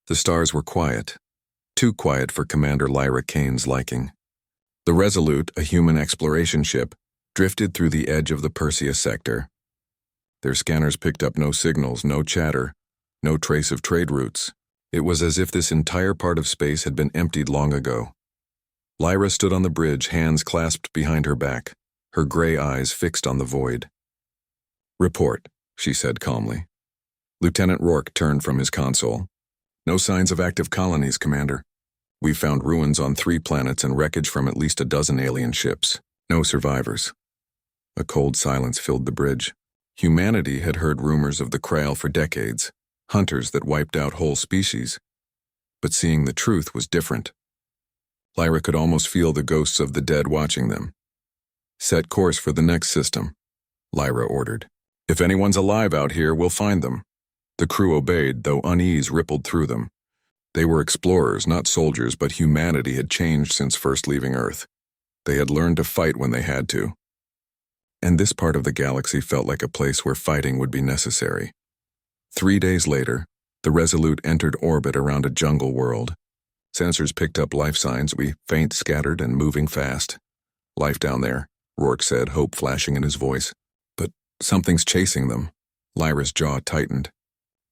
The stars were quiet, too quiet for Commander Lyra Kane's liking. The Resolute, a human exploration ship, drifted through the edge of the Perseus sector. Their scanners picked up no signals, no chatter, no trace of trade routes. It was as if this entire part of space had been emptied long ago. Lyra stood on the bridge, hands clasped behind her back, her gray eyes fixed on the void. "Report," she said calmly. Lieutenant Rourke turned from his console. "No signs of active colonies, Commander. We've found ruins on 3 planets and wreckage from at least a dozen alien ships. No survivors." A cold silence filled the bridge. Humanity had heard rumors of the Krail for decades, hunters that wiped out whole species. But seeing the truth was different. Lyra could almost feel the ghosts of the dead watching them. "Set course for the next system," Lyra ordered. "If anyone's alive out here, we'll find them." The crew obeyed, though unease rippled through them. They were explorers, not soldiers, but humanity had changed since first leaving Earth. They had learned to fight when they had to. And this part of the galaxy felt like a place where fighting would be necessary. 3 days later, the Resolute entered orbit around a jungle world. Sensors picked up life signs, faint, scattered, and moving fast. "Life down there," Rourke said, hope flashing in his voice. "But something's chasing them." Lyra's jaw tightened.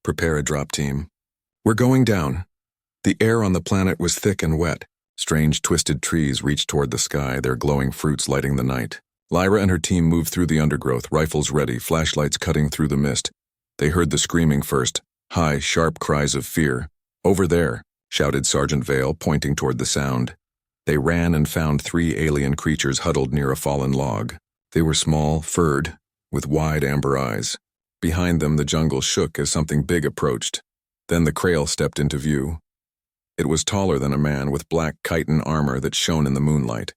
"Prepare a drop team." "We're going down." The air on the planet was thick and wet. Strange twisted trees reached toward the sky, their glowing fruits lighting the night. Lyra and her team moved through the undergrowth, rifles ready, flashlights cutting through the mist. They heard the screaming first, high, sharp cries of fear. "Over there," shouted Sergeant Vale, pointing toward the sound. They ran and found 3 alien creatures huddled near a fallen log. They were small, furred, with wide amber eyes. Behind them, the jungle shook as something big approached. Then the Krail stepped into view. It was taller than a man, with black chitin armor that shone in the moonlight.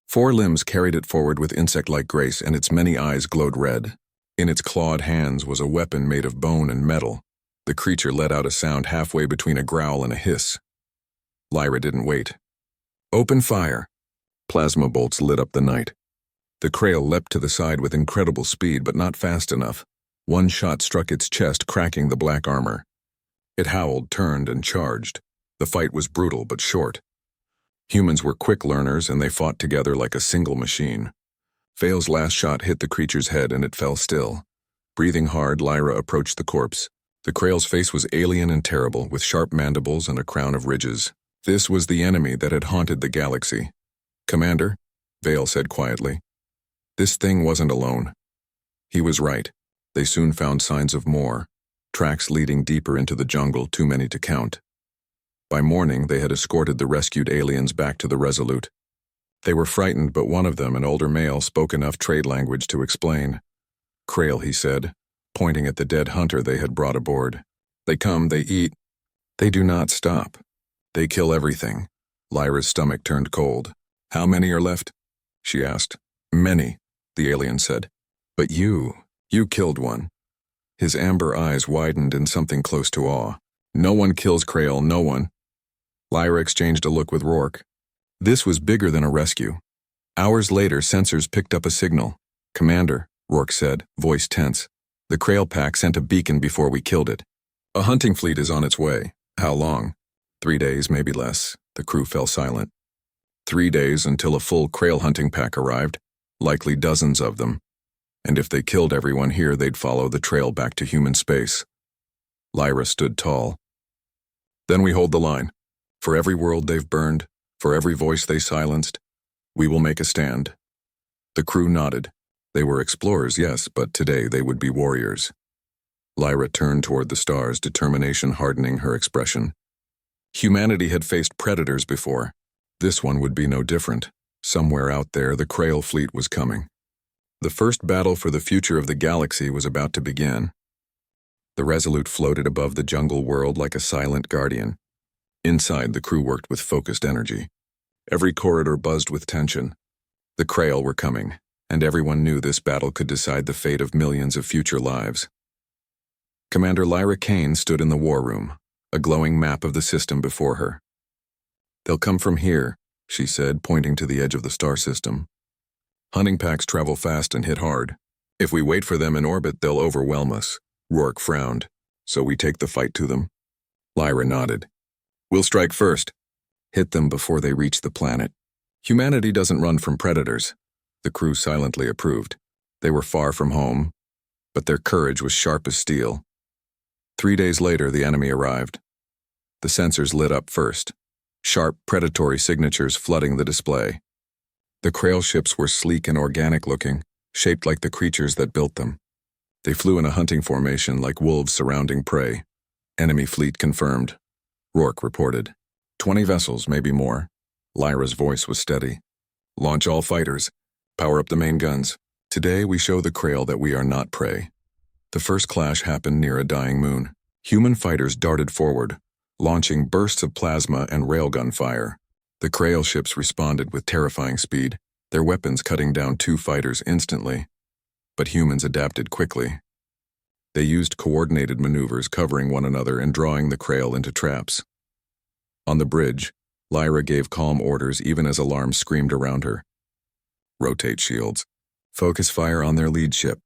4 limbs carried it forward with insect-like grace, and its many eyes glowed red. In its clawed hands was a weapon made of bone and metal. The creature let out a sound halfway between a growl and a hiss. Lyra didn't wait. "Open fire!" Plasma bolts lit up the night. The Krail leapt to the side with incredible speed, but not fast enough. One shot struck its chest, cracking the black armor. It howled, turned, and charged. The fight was brutal but short. Humans were quick learners, and they fought together like a single machine. Vale's last shot hit the creature's head, and it fell still. Breathing hard, Lyra approached the corpse. The Krail's face was alien and terrible, with sharp mandibles and a crown of ridges. This was the enemy that had haunted the galaxy. "Commander," Vale said quietly, "this thing wasn't alone." He was right. They soon found signs of more, tracks leading deeper into the jungle, too many to count. By morning, they had escorted the rescued aliens back to the Resolute. They were frightened, but one of them, an older male, spoke enough trade language to explain. "Krail," he said, pointing at the dead hunter they had brought aboard. "They come, they eat. They do not stop. They kill everything." Lyra's stomach turned cold. "How many are left?" she asked. "Many," the alien said. "But you killed one." His amber eyes widened in something close to awe. "No one kills Krail, no one." Lyra exchanged a look with Rourke. This was bigger than a rescue. Hours later, sensors picked up a signal. "Commander," Rourke said, voice tense, "the Krail pack sent a beacon before we killed it. A hunting fleet is on its way." "How long?" 3 days, maybe less." The crew fell silent. 3 days until a full Krail hunting pack arrived, likely dozens of them. And if they killed everyone here, they'd follow the trail back to human space. Lyra stood tall. "Then we hold the line. For every world they've burned, for every voice they silenced, we will make a stand." The crew nodded. They were explorers, yes, but today they would be warriors. Lyra turned toward the stars, determination hardening her expression. Humanity had faced predators before. This one would be no different. Somewhere out there, the Krail fleet was coming. The first battle for the future of the galaxy was about to begin. The Resolute floated above the jungle world like a silent guardian. Inside, the crew worked with focused energy. Every corridor buzzed with tension. The Krail were coming, and everyone knew this battle could decide the fate of millions of future lives. Commander Lyra Kane stood in the war room, a glowing map of the system before her. "They'll come from here," she said, pointing to the edge of the star system. "Hunting packs travel fast and hit hard. If we wait for them in orbit, they'll overwhelm us." Rourke frowned. "So we take the fight to them?" Lyra nodded. We'll strike first. Hit them before they reach the planet. Humanity doesn't run from predators. The crew silently approved. They were far from home, but their courage was sharp as steel. 3 days later, the enemy arrived. The sensors lit up first, sharp predatory signatures flooding the display. The Krail ships were sleek and organic-looking, shaped like the creatures that built them. They flew in a hunting formation like wolves surrounding prey. Enemy fleet confirmed. Rourke reported. 20 vessels, maybe more. Lyra's voice was steady. Launch all fighters. Power up the main guns. Today we show the Krail that we are not prey. The first clash happened near a dying moon. Human fighters darted forward, launching bursts of plasma and railgun fire. The Krail ships responded with terrifying speed, their weapons cutting down 2 fighters instantly. But humans adapted quickly. They used coordinated maneuvers, covering one another and drawing the Krail into traps. On the bridge, Lyra gave calm orders even as alarms screamed around her. Rotate shields. Focus fire on their lead ship.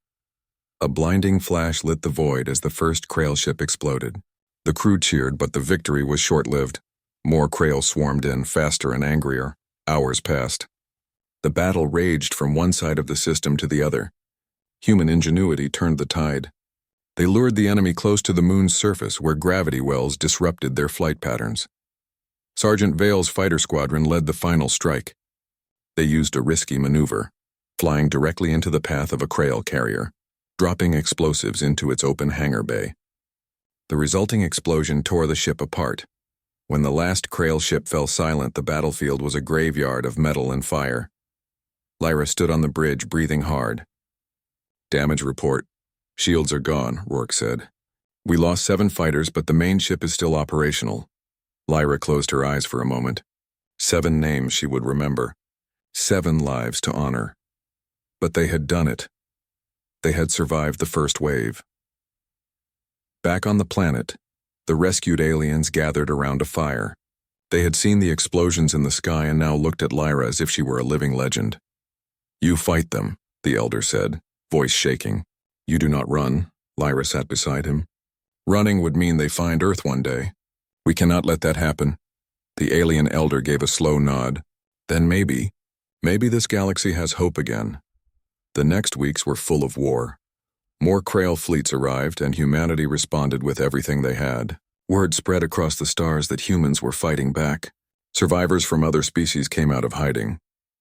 A blinding flash lit the void as the first Krail ship exploded. The crew cheered, but the victory was short-lived. More Krail swarmed in, faster and angrier. Hours passed. The battle raged from one side of the system to the other. Human ingenuity turned the tide. They lured the enemy close to the moon's surface, where gravity wells disrupted their flight patterns. Sergeant Vale's fighter squadron led the final strike. They used a risky maneuver, flying directly into the path of a Krail carrier, dropping explosives into its open hangar bay. The resulting explosion tore the ship apart. When the last Krail ship fell silent, the battlefield was a graveyard of metal and fire. Lyra stood on the bridge, breathing hard. Damage report. Shields are gone, Rourke said. We lost 7 fighters, but the main ship is still operational. Lyra closed her eyes for a moment. 7 names she would remember. 7 lives to honor. But they had done it. They had survived the first wave. Back on the planet, the rescued aliens gathered around a fire. They had seen the explosions in the sky and now looked at Lyra as if she were a living legend. You fight them, the elder said, voice shaking. You do not run. Lyra sat beside him. Running would mean they find Earth one day. We cannot let that happen. The alien elder gave a slow nod. Then maybe this galaxy has hope again. The next weeks were full of war. More Krail fleets arrived, and humanity responded with everything they had. Word spread across the stars that humans were fighting back. Survivors from other species came out of hiding.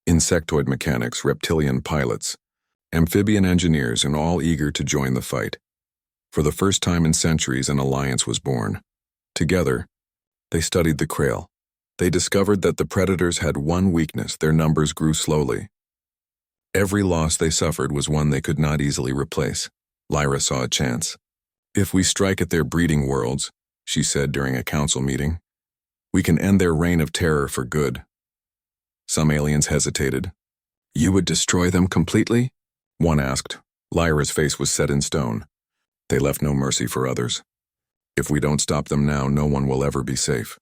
Insectoid mechanics, reptilian pilots, amphibian engineers, and all eager to join the fight. For the first time in centuries, an alliance was born. Together, they studied the Krail. They discovered that the predators had one weakness: their numbers grew slowly. Every loss they suffered was one they could not easily replace. Lyra saw a chance. If we strike at their breeding worlds, she said during a council meeting, we can end their reign of terror for good. Some aliens hesitated. You would destroy them completely? One asked. Lyra's face was set in stone. They left no mercy for others. If we don't stop them now, no one will ever be safe.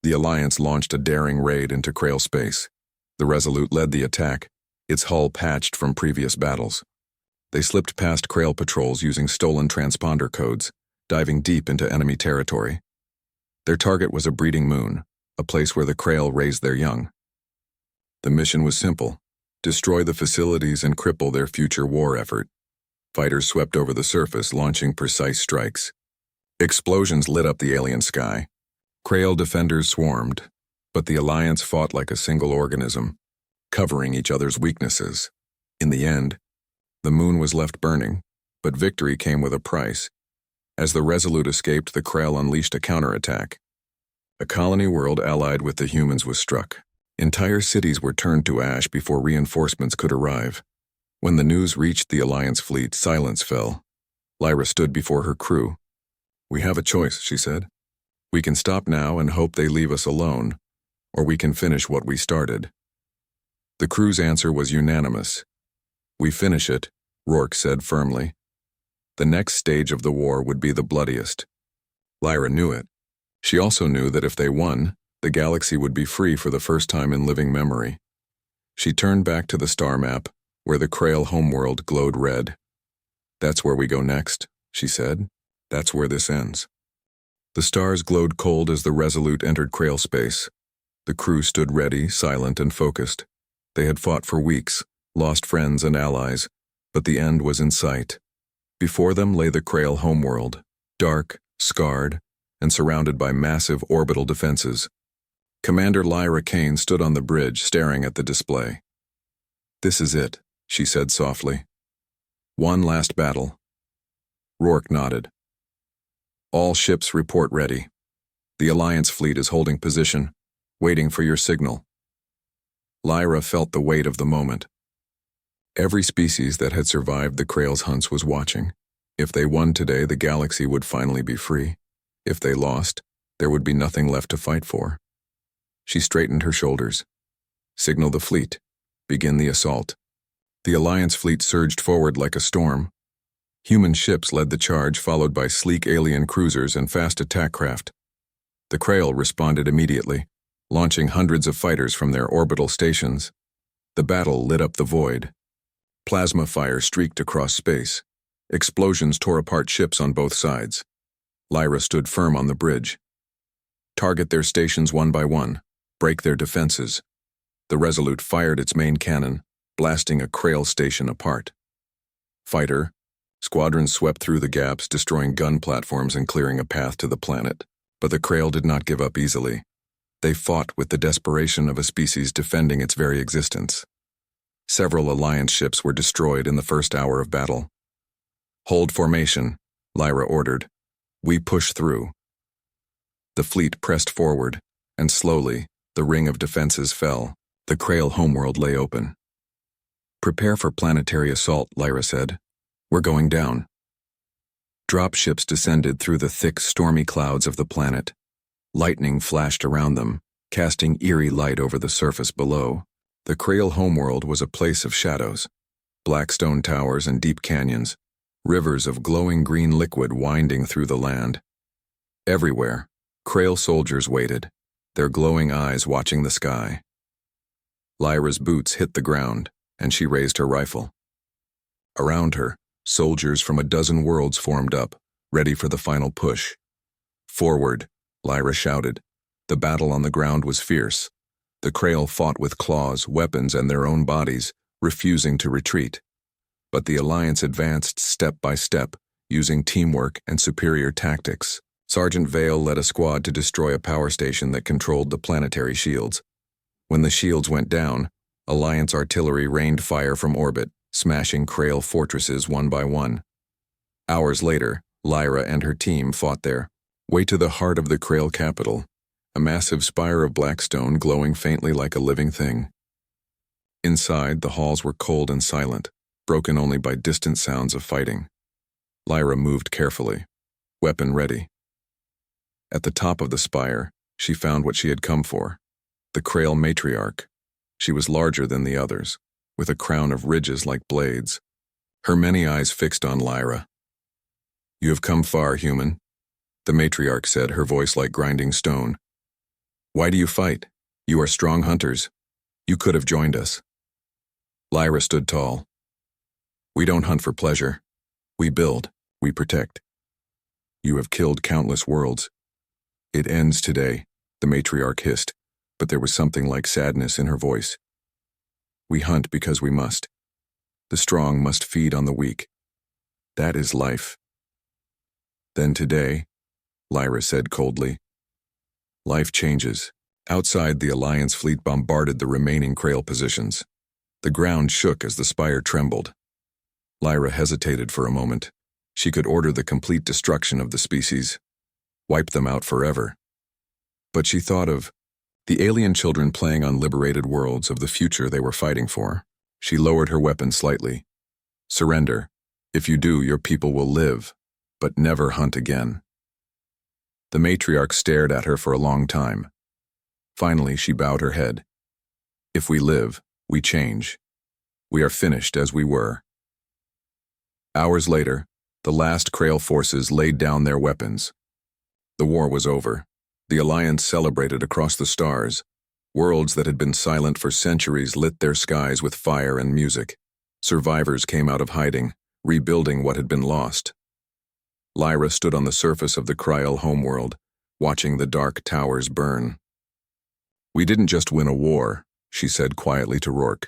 The Alliance launched a daring raid into Krail space. The Resolute led the attack, its hull patched from previous battles. They slipped past Krail patrols using stolen transponder codes, diving deep into enemy territory. Their target was a breeding moon, a place where the Krail raised their young. The mission was simple: destroy the facilities and cripple their future war effort. Fighters swept over the surface, launching precise strikes. Explosions lit up the alien sky. Krail defenders swarmed, but the Alliance fought like a single organism, covering each other's weaknesses. In the end, the moon was left burning, but victory came with a price. As the Resolute escaped, the Krail unleashed a counterattack. A colony world allied with the humans was struck. Entire cities were turned to ash before reinforcements could arrive. When the news reached the Alliance fleet, silence fell. Lyra stood before her crew. We have a choice, she said. We can stop now and hope they leave us alone, or we can finish what we started. The crew's answer was unanimous. We finish it, Rourke said firmly. The next stage of the war would be the bloodiest. Lyra knew it. She also knew that if they won, the galaxy would be free for the first time in living memory. She turned back to the star map, where the Krail homeworld glowed red. That's where we go next, she said. That's where this ends. The stars glowed cold as the Resolute entered Krail space. The crew stood ready, silent and focused. They had fought for weeks, lost friends and allies, but the end was in sight. Before them lay the Krail homeworld, dark, scarred, and surrounded by massive orbital defenses. Commander Lyra Kane stood on the bridge, staring at the display. "This is it," she said softly. "One last battle." Rourke nodded. "All ships report ready. The Alliance fleet is holding position, waiting for your signal." Lyra felt the weight of the moment. Every species that had survived the Krail's hunts was watching. If they won today, the galaxy would finally be free. If they lost, there would be nothing left to fight for. She straightened her shoulders. "Signal the fleet. Begin the assault." The Alliance fleet surged forward like a storm. Human ships led the charge, followed by sleek alien cruisers and fast attack craft. The Krail responded immediately, launching hundreds of fighters from their orbital stations. The battle lit up the void. Plasma fire streaked across space. Explosions tore apart ships on both sides. Lyra stood firm on the bridge. "Target their stations one by one. Break their defenses." The Resolute fired its main cannon, blasting a Krail station apart. Fighter, squadrons swept through the gaps, destroying gun platforms and clearing a path to the planet. But the Krail did not give up easily. They fought with the desperation of a species defending its very existence. Several Alliance ships were destroyed in the first hour of battle. "Hold formation," Lyra ordered. "We push through." The fleet pressed forward, and slowly, the ring of defenses fell. The Krail homeworld lay open. "Prepare for planetary assault," Lyra said. "We're going down." Dropships descended through the thick, stormy clouds of the planet. Lightning flashed around them, casting eerie light over the surface below. The Krail homeworld was a place of shadows. Black stone towers and deep canyons, rivers of glowing green liquid winding through the land. Everywhere, Krail soldiers waited, their glowing eyes watching the sky. Lyra's boots hit the ground, and she raised her rifle. Around her, soldiers from a dozen worlds formed up, ready for the final push. "Forward," Lyra shouted. The battle on the ground was fierce. The Krail fought with claws, weapons, and their own bodies, refusing to retreat. But the Alliance advanced step by step, using teamwork and superior tactics. Sergeant Vale led a squad to destroy a power station that controlled the planetary shields. When the shields went down, Alliance artillery rained fire from orbit, smashing Krail fortresses one by one. Hours later, Lyra and her team fought there. Way to the heart of the Krail capital, a massive spire of black stone glowing faintly like a living thing. Inside, the halls were cold and silent, broken only by distant sounds of fighting. Lyra moved carefully, weapon ready. At the top of the spire, she found what she had come for, the Krail matriarch. She was larger than the others, with a crown of ridges like blades, her many eyes fixed on Lyra. "You have come far, human," the matriarch said, her voice like grinding stone. "Why do you fight? You are strong hunters. You could have joined us." Lyra stood tall. "We don't hunt for pleasure. We build, we protect. You have killed countless worlds. It ends today," the matriarch hissed, but there was something like sadness in her voice. "We hunt because we must. The strong must feed on the weak. That is life." "Then today," Lyra said coldly, "life changes." Outside, the Alliance fleet bombarded the remaining Krail positions. The ground shook as the spire trembled. Lyra hesitated for a moment. She could order the complete destruction of the species, wipe them out forever. But she thought of the alien children playing on liberated worlds, of the future they were fighting for. She lowered her weapon slightly. "Surrender. If you do, your people will live, but never hunt again." The matriarch stared at her for a long time. Finally, she bowed her head. "If we live, we change. We are finished as we were." Hours later, the last Krail forces laid down their weapons. The war was over. The Alliance celebrated across the stars. Worlds that had been silent for centuries lit their skies with fire and music. Survivors came out of hiding, rebuilding what had been lost. Lyra stood on the surface of the Krail homeworld, watching the dark towers burn. "We didn't just win a war," she said quietly to Rourke.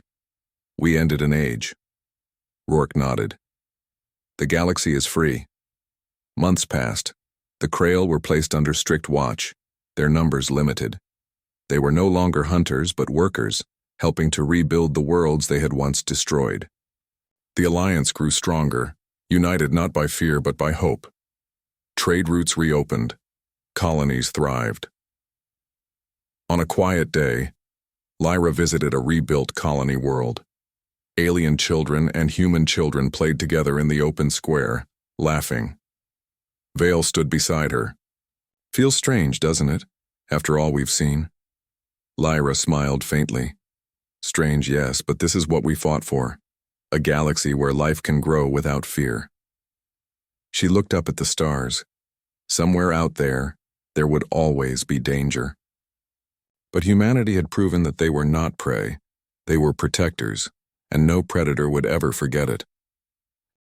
"We ended an age." Rourke nodded. "The galaxy is free." Months passed. The Krail were placed under strict watch, their numbers limited. They were no longer hunters but workers, helping to rebuild the worlds they had once destroyed. The alliance grew stronger, united not by fear but by hope. Trade routes reopened. Colonies thrived. On a quiet day, Lyra visited a rebuilt colony world. Alien children and human children played together in the open square, laughing. Vale stood beside her. "Feels strange, doesn't it, after all we've seen?" Lyra smiled faintly. "Strange, yes, but this is what we fought for. A galaxy where life can grow without fear." She looked up at the stars. Somewhere out there would always be danger. But humanity had proven that they were not prey. They were protectors, and no predator would ever forget it.